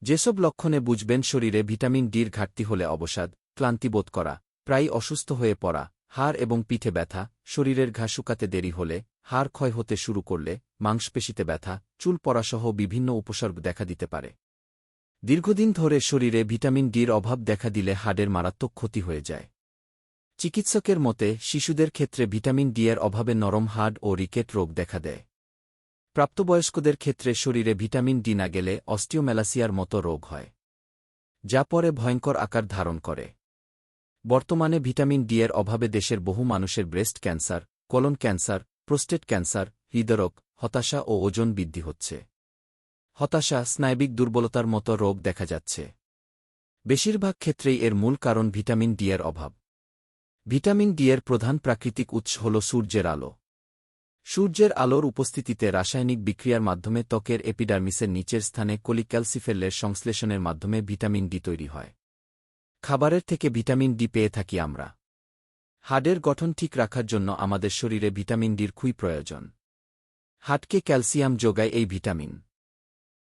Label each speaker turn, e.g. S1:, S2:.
S1: যেসব লক্ষণে বুঝবেন শরীরে ভিটামিন ডির ঘাটতি হলে অবসাদ, ক্লান্তিবোধ করা, প্রায় অসুস্থ হয়ে পড়া, হাড় এবং পিঠে ব্যথা, শরীরের ঘা শুকাতে দেরি হলে, হাড় ক্ষয় হতে শুরু করলে, মাংসপেশিতে ব্যথা, চুল পড়াসহ বিভিন্ন উপসর্গ দেখা দিতে পারে। দীর্ঘদিন ধরে শরীরে ভিটামিন ডির অভাব দেখা দিলে হাড়ের মারাত্মক ক্ষতি হয়ে যায়। চিকিৎসকের মতে শিশুদের ক্ষেত্রে ভিটামিন ডি এর অভাবে নরম হাড় ও রিকেট রোগ দেখা দেয়। প্রাপ্তবয়স্কদের ক্ষেত্রে শরীরে ভিটামিন ডি না গেলে অস্টিওমেলাসিয়ার মতো রোগ হয়, যা পরে ভয়ঙ্কর আকার ধারণ করে। বর্তমানে ভিটামিন ডি এর অভাবে দেশের বহু মানুষের breast cancer, colon cancer, prostate cancer, হৃদরোগ, হতাশা ও ওজন বৃদ্ধি হচ্ছে। হতাশা, স্নায়বিক দুর্বলতার মতো রোগ দেখা যাচ্ছে। বেশিরভাগ ক্ষেত্রেই এর মূল কারণ ভিটামিন ডি এর অভাব। ভিটামিন ডি এর প্রধান প্রাকৃতিক উৎস হল সূর্যের আলো। সূর্যের আলোর উপস্থিতিতে রাসায়নিক বিক্রিয়ার মাধ্যমে ত্বকের এপিডার্মিসের নিচের স্থানে কোলিক্যালসিফেরলের সংশ্লেষণের মাধ্যমে ভিটামিন ডি তৈরি হয়। খাবারের থেকে ভিটামিন ডি পেয়ে থাকি আমরা। হাড়ের গঠন ঠিক রাখার জন্য আমাদের শরীরে ভিটামিন ডির খুবই প্রয়োজন। হাড়কে ক্যালসিয়াম যোগায় এই ভিটামিন।